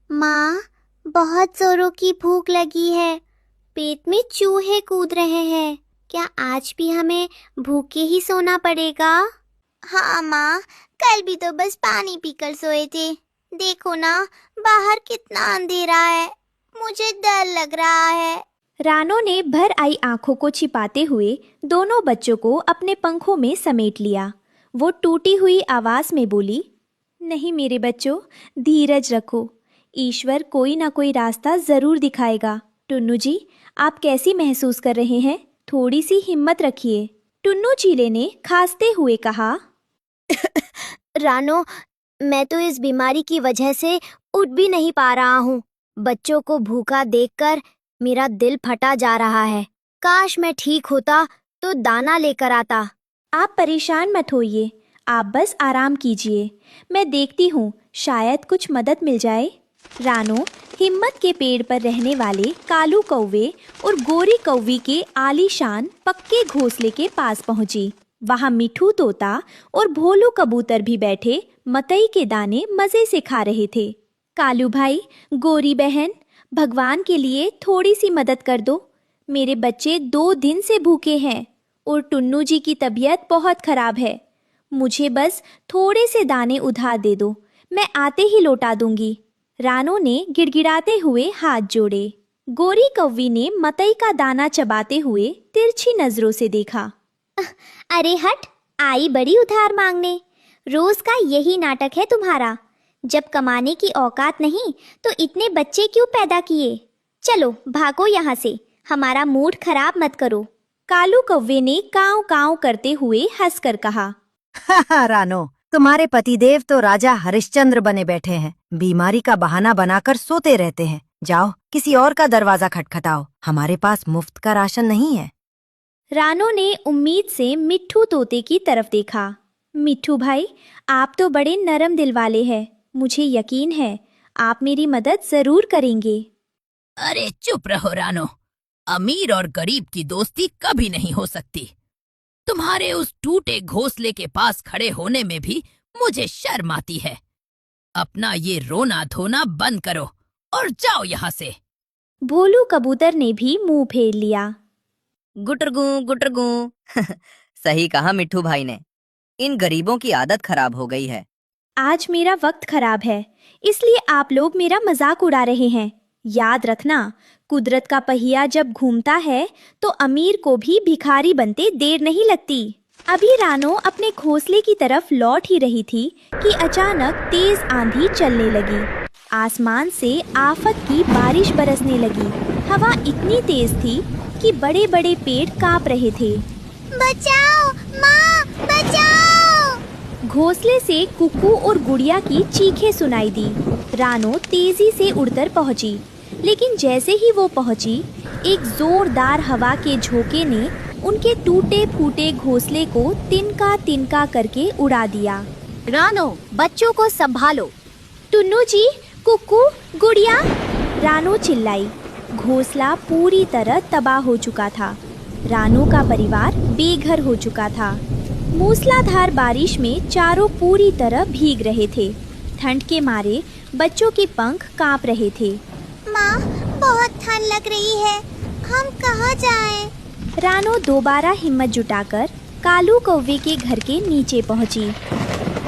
माँ, बहुत जोरों की भूख लगी है। पेट में चूहे कूद रहे हैं। क्या आज भी हमें भूखे ही सोना पड़ेगा? हाँ माँ, कल भी तो बस पानी पीकर सोए थे। देखो ना, बाहर कितना अंधेरा है। मुझे डर लग रहा है। रानो ने भर आई आंखों को छिपाते हुए दोनों बच्चों को अपने पंखों में समेट लिया। वो टूटी हुई आवाज में बोली, नहीं मेरे बच्चों, धीरज रखो। ईश्वर कोई ना कोई रास्ता जरूर दिखाएगा। टुन्नू जी, आप कैसी महसूस कर रहे हैं? थोड़ी सी हिम्मत रखिए। टुन्नू चीले ने खांसते हुए कहा, रानो, मैं तो इस बीमारी की वजह से उठ भी नहीं पा रहा हूँ। बच्चों को भूखा देखकर मेरा दिल फटा जा रहा है। काश मैं ठीक होता तो दाना लेकर आता। आप परेशान मत होइए, आप बस आराम कीजिए। मैं देखती हूँ, शायद कुछ मदद मिल जाए। रानो हिम्मत के पेड़ पर रहने वाले कालू कौवे और गोरी कौवी के आलीशान पक्के घोंसले के पास पहुंची। वहां मिठू तोता और भोलू कबूतर भी बैठे मकई के दाने मजे से खा रहे थे। कालू भाई, गोरी बहन, भगवान के लिए थोड़ी सी मदद कर दो। मेरे बच्चे 2 दिन से भूखे हैं और टुन्नू जी की तबीयत बहुत खराब है। मुझे बस थोड़े से दाने उधार दे दो, मैं आते ही लौटा दूंगी। रानो ने गिड़गिड़ाते हुए हाथ जोड़े। गोरी कौवी ने मकई का दाना चबाते हुए तिरछी नजरों से देखा। अरे हट, आई बड़ी उधार मांगने। रोज का यही नाटक है तुम्हारा। जब कमाने की औकात नहीं तो इतने बच्चे क्यों पैदा किए? चलो भागो यहाँ से, हमारा मूड खराब मत करो। कालू कौवे ने काव काव करते हुए हंसकर कहा, रानो, तुम्हारे पतिदेव तो राजा हरिश्चंद्र बने बैठे हैं। बीमारी का बहाना बनाकर सोते रहते हैं। जाओ, किसी और का दरवाजा खटखटाओ। हमारे पास मुफ्त का राशन नहीं है। रानो ने उम्मीद से मिट्ठू तोते की तरफ देखा। मिट्ठू भाई, आप तो बड़े नरम दिल वाले हैं। मुझे यकीन है आप मेरी मदद जरूर करेंगे। अरे चुप रहो रानो, अमीर और गरीब की दोस्ती कभी नहीं हो सकती। तुम्हारे उस टूटे घोंसले के पास खड़े होने में भी मुझे शर्म आती है। अपना ये रोना धोना बंद करो और जाओ यहाँ से। भोलू कबूतर ने भी मुंह फेर लिया। गुटरगू गुटरगू सही कहा मिट्ठू भाई ने। इन गरीबों की आदत खराब हो गई है। आज मेरा वक्त खराब है, इसलिए आप लोग मेरा मजाक उड़ा रहे हैं। याद रखना, कुदरत का पहिया जब घूमता है तो अमीर को भी भिखारी बनते देर नहीं लगती। अभी रानो अपने घोंसले की तरफ लौट ही रही थी कि अचानक तेज आंधी चलने लगी। आसमान से आफत की बारिश बरसने लगी। हवा इतनी तेज थी कि बड़े बड़े पेड़ कांप रहे थे। बचाओ माँ, बचाओ! घोंसले से कुक्कू और गुड़िया की चीखें सुनाई दी। रानो तेजी से उड़कर पहुंची, लेकिन जैसे ही वो पहुंची, एक जोरदार हवा के झोंके ने उनके टूटे फूटे घोंसले को तिनका तिनका करके उड़ा दिया। रानो, बच्चों को संभालो। टुन्नू जी, कुक्कू, गुड़िया, रानो चिल्लाई। घोंसला पूरी तरह तबाह हो चुका था। रानो का परिवार बेघर हो चुका था। मूसलाधार बारिश में चारों पूरी तरह भीग रहे थे। ठंड के मारे बच्चों के पंख कांप रहे थे। माँ, बहुत ठंड लग रही है। हम कहाँ जाएं? रानो दोबारा हिम्मत जुटाकर कालू कौवे के घर के नीचे पहुंची।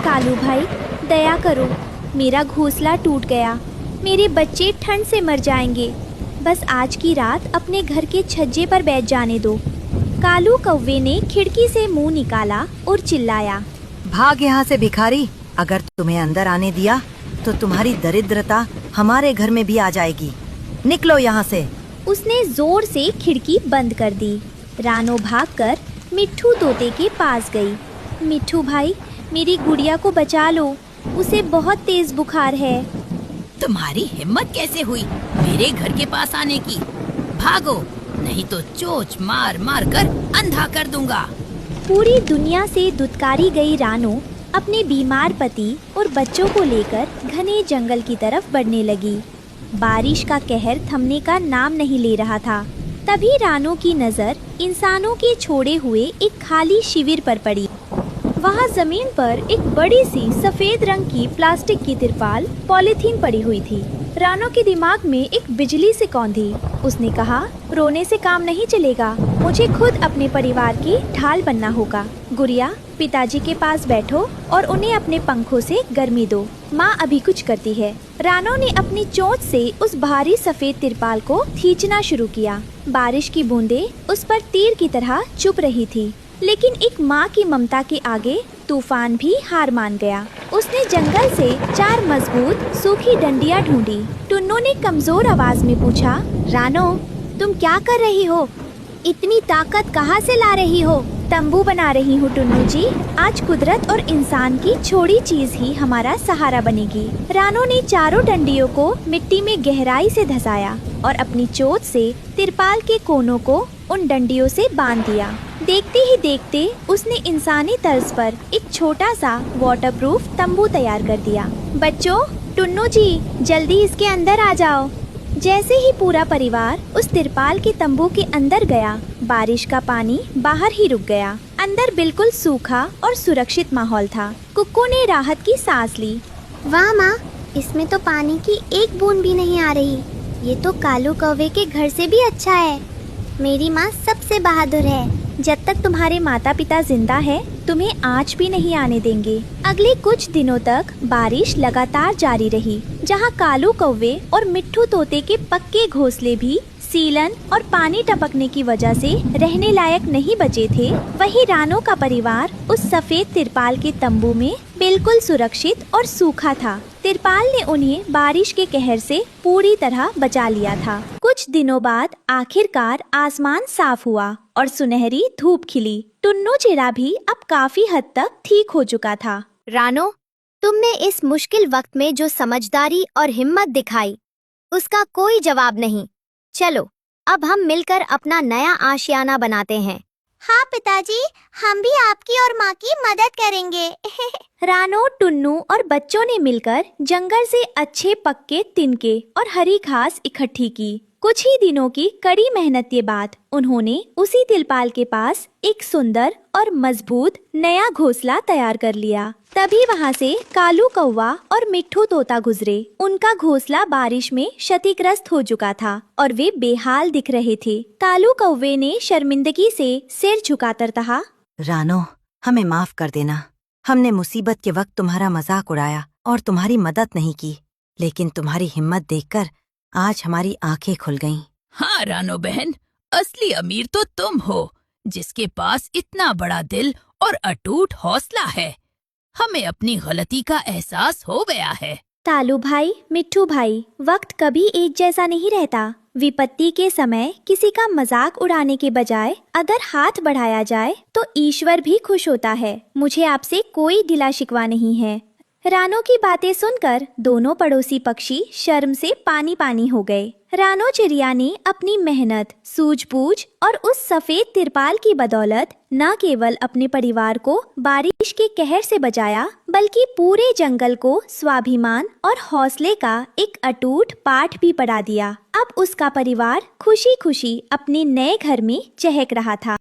कालू भाई, दया करो, मेरा घोंसला टूट गया। मेरे बच्चे ठंड से मर जाएंगे। बस आज की रात अपने घर के छज्जे पर बैठ जाने दो। कालू कौवे ने खिड़की से मुंह निकाला और चिल्लाया, भाग यहाँ से भिखारी। अगर तुम्हें अंदर आने दिया तो तुम्हारी दरिद्रता हमारे घर में भी आ जाएगी। निकलो यहाँ से। उसने जोर से खिड़की बंद कर दी। रानो भागकर मिट्ठू तोते के पास गई। मिट्ठू भाई, मेरी गुड़िया को बचा लो, उसे बहुत तेज बुखार है। तुम्हारी हिम्मत कैसे हुई मेरे घर के पास आने की? भागो, नहीं तो चोंच मार मार कर अंधा कर दूंगा। पूरी दुनिया से दुत्कारी गई रानो अपने बीमार पति और बच्चों को लेकर घने जंगल की तरफ बढ़ने लगी। बारिश का कहर थमने का नाम नहीं ले रहा था। तभी रानो की नजर इंसानों के छोड़े हुए एक खाली शिविर पर पड़ी। वहाँ जमीन पर एक बड़ी सी सफेद रंग की प्लास्टिक की तिरपाल पॉलीथीन पड़ी हुई थी। रानो के दिमाग में एक बिजली से कौंधी। उसने कहा, रोने से काम नहीं चलेगा, मुझे खुद अपने परिवार की ढाल बनना होगा। गुड़िया, पिताजी के पास बैठो और उन्हें अपने पंखों से गर्मी दो। माँ अभी कुछ करती है। रानो ने अपनी चोंच से उस भारी सफेद तिरपाल को खींचना शुरू किया। बारिश की बूंदें उस पर तीर की तरह चुप रही थी, लेकिन एक माँ की ममता के आगे तूफान भी हार मान गया। उसने जंगल से 4 मजबूत सूखी डंडियाँ ढूंढी। टुन्नू ने कमजोर आवाज में पूछा, रानो, तुम क्या कर रही हो? इतनी ताकत कहाँ से ला रही हो? तंबू बना रही हूँ टुन्नू जी। आज कुदरत और इंसान की छोड़ी चीज ही हमारा सहारा बनेगी। रानो ने चारों डंडियों को मिट्टी में गहराई से धंसाया और अपनी चोट से तिरपाल के कोनों को उन डंडियों से बांध दिया। देखते ही देखते उसने इंसानी तर्ज पर एक छोटा सा वाटरप्रूफ तंबू तैयार कर दिया। बच्चों, टुन्नू जी, जल्दी इसके अंदर आ जाओ। जैसे ही पूरा परिवार उस तिरपाल के तंबू के अंदर गया, बारिश का पानी बाहर ही रुक गया। अंदर बिल्कुल सूखा और सुरक्षित माहौल था। कुक्कू ने राहत की सांस ली। वाह माँ, इसमें तो पानी की एक बूंद भी नहीं आ रही। ये तो कालू कौवे के घर से भी अच्छा है। मेरी माँ सबसे बहादुर है। जब तक तुम्हारे माता पिता जिंदा है, तुम्हें आँच भी नहीं आने देंगे। अगले कुछ दिनों तक बारिश लगातार जारी रही। जहाँ कालू कौवे और मिट्ठू तोते के पक्के घोंसले भी सीलन और पानी टपकने की वजह से रहने लायक नहीं बचे थे, वहीं रानो का परिवार उस सफेद तिरपाल के तंबू में बिल्कुल सुरक्षित और सूखा था। तिरपाल ने उन्हें बारिश के कहर से पूरी तरह बचा लिया था। कुछ दिनों बाद आखिरकार आसमान साफ हुआ और सुनहरी धूप खिली। टुन्नू चिड़ा भी अब काफी हद तक ठीक हो चुका था। रानो, तुमने इस मुश्किल वक्त में जो समझदारी और हिम्मत दिखाई, उसका कोई जवाब नहीं। चलो, अब हम मिलकर अपना नया आशियाना बनाते हैं। हाँ पिताजी, हम भी आपकी और माँ की मदद करेंगे। रानो, टुन्नू और बच्चों ने मिलकर जंगल से अच्छे पक्के तिनके और हरी घास इकट्ठी की। कुछ ही दिनों की कड़ी मेहनत के बाद उन्होंने उसी तिरपाल के पास एक सुंदर और मजबूत नया घोंसला तैयार कर लिया। तभी वहाँ से कालू कौवा और मिट्ठू तोता गुजरे। उनका घोंसला बारिश में क्षतिग्रस्त हो चुका था और वे बेहाल दिख रहे थे। कालू कौवे ने शर्मिंदगी से सिर झुकाकर कहा, रानो, हमें माफ कर देना। हमने मुसीबत के वक्त तुम्हारा मजाक उड़ाया और तुम्हारी मदद नहीं की, लेकिन तुम्हारी हिम्मत देखकर आज हमारी आंखें खुल गईं। हाँ रानो बहन, असली अमीर तो तुम हो, जिसके पास इतना बड़ा दिल और अटूट हौसला है। हमें अपनी गलती का एहसास हो गया है। कालू भाई, मिट्ठू भाई, वक्त कभी एक जैसा नहीं रहता। विपत्ति के समय किसी का मजाक उड़ाने के बजाय अगर हाथ बढ़ाया जाए तो ईश्वर भी खुश होता है। मुझे आपसे कोई गिला शिकवा नहीं है। रानो की बातें सुनकर दोनों पड़ोसी पक्षी शर्म से पानी पानी हो गए। रानो चिड़िया ने अपनी मेहनत, सूझबूझ और उस सफेद तिरपाल की बदौलत न केवल अपने परिवार को बारिश के कहर से बचाया, बल्कि पूरे जंगल को स्वाभिमान और हौसले का एक अटूट पाठ भी पढ़ा दिया। अब उसका परिवार खुशी खुशी अपने नए घर में चहक रहा था।